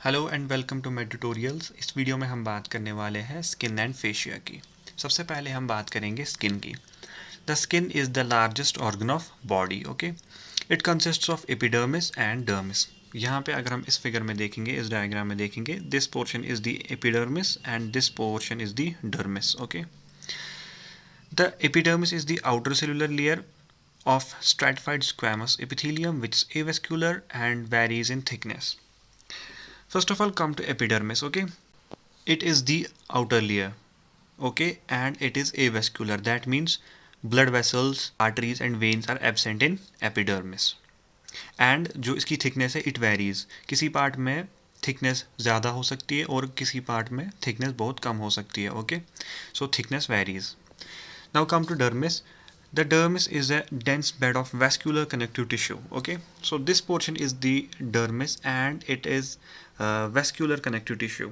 Hello and welcome to my tutorials. इस video में हम बात करने वाले हैं स्किन एंड फेशिया की। सबसे पहले हम बात करेंगे स्किन की। The skin is the largest organ of body. Okay, it consists of epidermis and dermis. यहाँ पे अगर हम इस फिगर में देखेंगे, इस डायग्राम में देखेंगे, this portion is the epidermis and this portion is the dermis. Okay, the epidermis is the outer cellular layer of stratified squamous epithelium which is avascular and varies in thickness. First of all, come to epidermis. Okay, it is the outer layer. Okay, and it is avascular. That means blood vessels, arteries and veins are absent in epidermis. And जो इसकी thickness है, it varies. किसी part में thickness ज़्यादा हो सकती है और किसी part में thickness बहुत कम हो सकती है. Okay, so thickness varies. Now come to dermis. The dermis is a dense bed of vascular connective tissue. Okay, so this portion is the dermis and it is vascular connective tissue.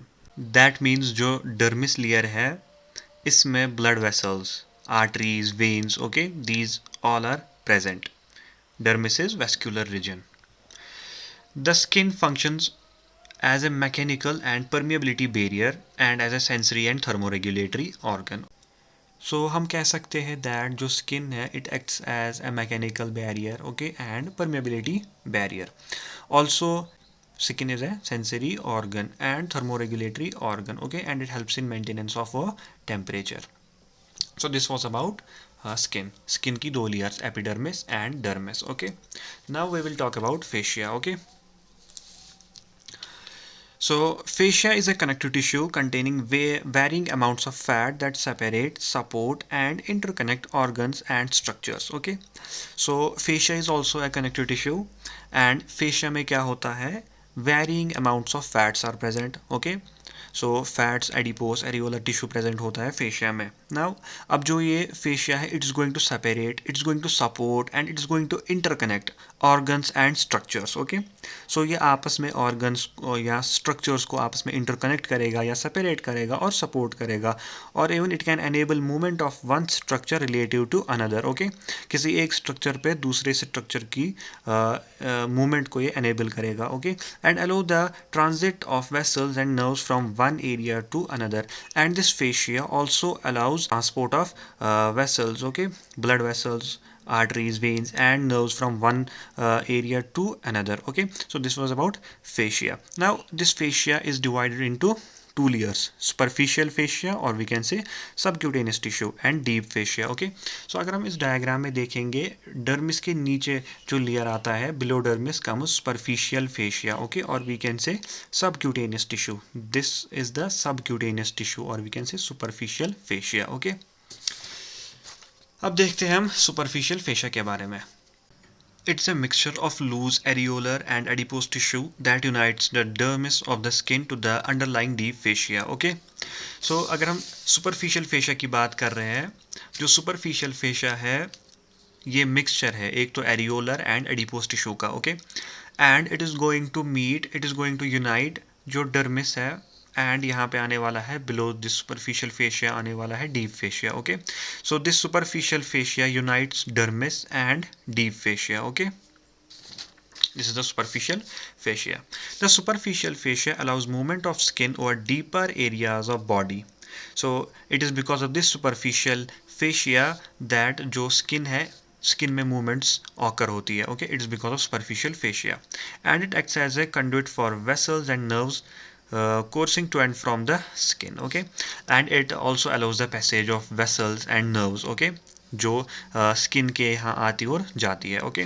That means जो dermis layer है इसमें blood vessels, arteries, veins, okay, these all are present. Dermis is vascular region. The skin functions as a mechanical and permeability barrier and as a sensory and thermoregulatory organ. So हम कह सकते हैं that जो skin है it acts as a mechanical barrier, okay, and permeability barrier. Also skin is a sensory organ and thermoregulatory organ, okay, and it helps in maintenance of a temperature. So this was about skin. Skin की दो layers, epidermis and dermis. Okay, now we will talk about fascia. Okay, so fascia is a connective tissue containing varying amounts of fat that separate, support and interconnect organs and structures. Okay, so fascia is also a connective tissue and fascia में क्या होता है, varying amounts of fats are present. Okay, so fats, adipose, areolar tissue present होता है fascia में. Now अब जो ये fascia है it is going to separate, it is going to support and it is going to interconnect organs and structures. Okay, so ये आपस में organs या structures को आपस में interconnect करेगा या separate करेगा और support करेगा और even it can enable movement of one structure relative to another. Okay, किसी एक structure पे दूसरे structure की movement को ये enable करेगा. Okay, and allow the transit of vessels and nerves from one area to another, and this fascia also allows transport of vessels, okay, blood vessels, arteries, veins and nerves from one area to another. Okay, so this was about fascia. Now this fascia is divided into two layers, superficial fascia or we can say subcutaneous tissue and deep fascia. Okay, so अगर हम इस diagram में देखेंगे dermis के नीचे जो layer आता है below dermis comes superficial fascia. Okay, और we can say subcutaneous tissue. This is the subcutaneous tissue और we can say superficial fascia. Okay, अब देखते हैं हम सुपरफिशियल फेशिया के बारे में. It's a mixture of loose areolar and adipose tissue that unites the dermis of the skin to the underlying deep fascia. Okay, so अगर हम superficial fascia की बात कर रहे हैं, जो superficial fascia है ये मिक्सचर है एक तो एरियोलर एंड एडिपोस टिश्यू का. Okay, and it is going to meet, it is going to unite जो डर्मिस है एंड यहाँ पे आने वाला है बिलो दिस सुपरफिशियल फेशिया आने वाला है deep fascia. Okay, so this superficial fascia unites dermis and deep fascia. Okay, this is the superficial fascia. The superficial fascia allows movement of skin over deeper areas of body. So it is because of this superficial fascia that जो skin है skin में movements occur होती है. Okay, it is because of superficial fascia and it acts as a conduit for vessels and nerves coursing to and from the skin. Okay, and it also allows the passage of vessels and nerves. Okay, जो skin के यहाँ आती और जाती है. Okay,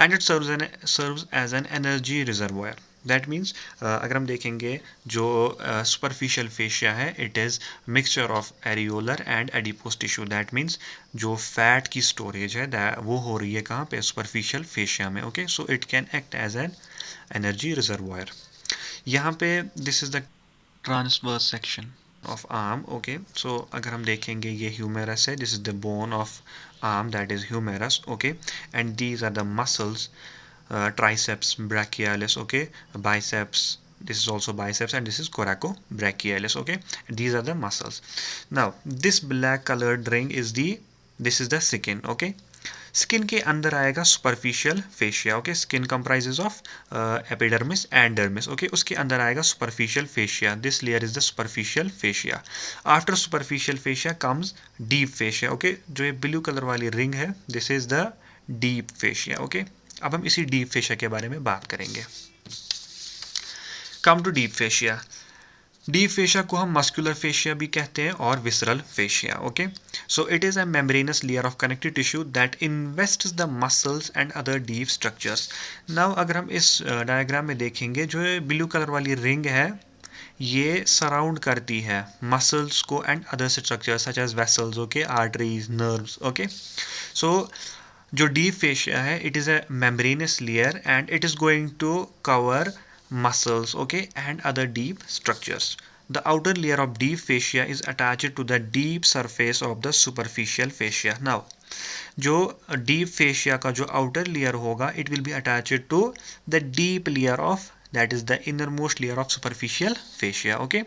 and it serves as an energy reservoir. That means अगर हम देखेंगे जो सुपरफिशियल फेशिया है it is mixture of areolar and adipose tissue. That means जो फैट की स्टोरेज है वो हो रही है कहाँ पे, सुपरफिशियल फेशिया में. Okay, so it can act as an energy reservoir. यहाँ पे this is the transverse section of arm. Okay, so अगर हम देखेंगे ये ह्यूमेरस है, this is the bone of arm that is humerus. Okay, and these are the muscles, triceps brachialis, okay, biceps, this is also biceps and this is coracobrachialis. Okay, these are the muscles. Now this black colored ring is the, this is the skin. Okay, skin के अंदर आएगा superficial fascia, okay. Skin comprises of epidermis and dermis, okay. उसके अंदर आएगा superficial fascia, this layer is the superficial fascia. After superficial fascia comes deep fascia, okay. जो ये blue colour वाली ring है, this is the deep fascia, okay. अब हम इसी डीप फेशिया के बारे में बात करेंगे। Come to deep fascia. Deep fascia को हम मस्कुलर फेशिया भी कहते हैं और visceral fascia, okay. So it is a membranous layer of connective tissue that invests the muscles and other deep structures. Now अगर हम इस डायग्राम में देखेंगे, जो ब्लू कलर वाली रिंग है, ये सराउंड करती है मसल्स को and other structures such as vessels, okay, arteries, nerves, okay. So जो डीप फेशिया है, it is a membranous layer and it is going to cover muscles, okay, and other deep structures. The outer layer of deep fascia is attached to the deep surface of the superficial fascia. Now जो deep fascia का जो outer layer होगा, it will be attached to the deep layer of, that is the innermost layer of superficial fascia, okay.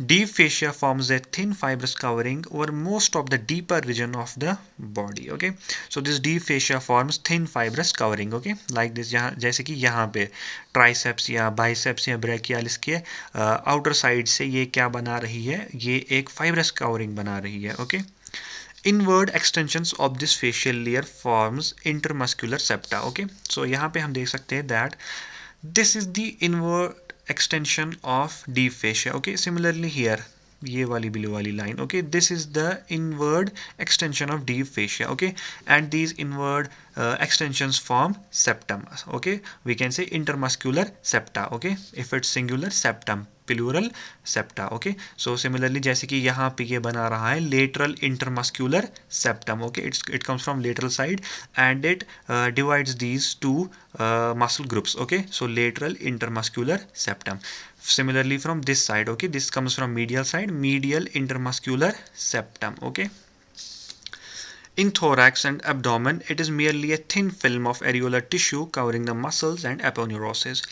Deep fascia forms a thin fibrous covering over most of the deeper region of the body, okay. So this deep fascia forms thin fibrous covering, okay, like this. यहाँ जैसे कि यहाँ पे triceps या biceps या brachialis के outer side से ये क्या बना रही है, ये एक फाइब्रस कवरिंग बना रही है, okay. Inward extensions of this facial layer forms intermuscular septa, okay. So यहाँ पे हम देख सकते हैं that this is the inward extension of deep fascia, okay. Similarly here, ये वाली ब्लू वाली line, okay, this is the inward extension of deep fascia, okay, and these inward extensions form septum, okay. We can say intermuscular septa, okay, if it's singular, septum, plural septa, okay. So similarly जैसे कि यहाँ पे ये बना रहा है lateral intermuscular septum, okay, it comes from lateral side and it divides these two muscle groups, okay. So lateral intermuscular septum. Similarly from this side, okay, this comes from medial side, medial intermuscular septum, okay. In thorax and abdomen, it is merely a thin film of areolar tissue covering the muscles and aponeurosis.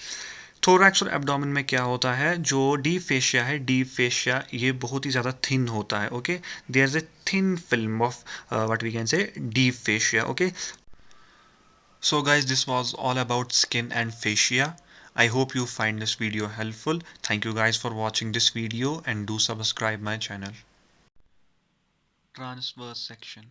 Thorax और abdomen में क्या होता है, जो deep fascia है, deep fascia ये बहुत ही ज़्यादा थिन होता है, okay. There is a thin film of what we can say deep fascia, okay. So guys, this was all about skin and fascia. I hope you find this video helpful. Thank you guys for watching this video and do subscribe my channel. Transverse section.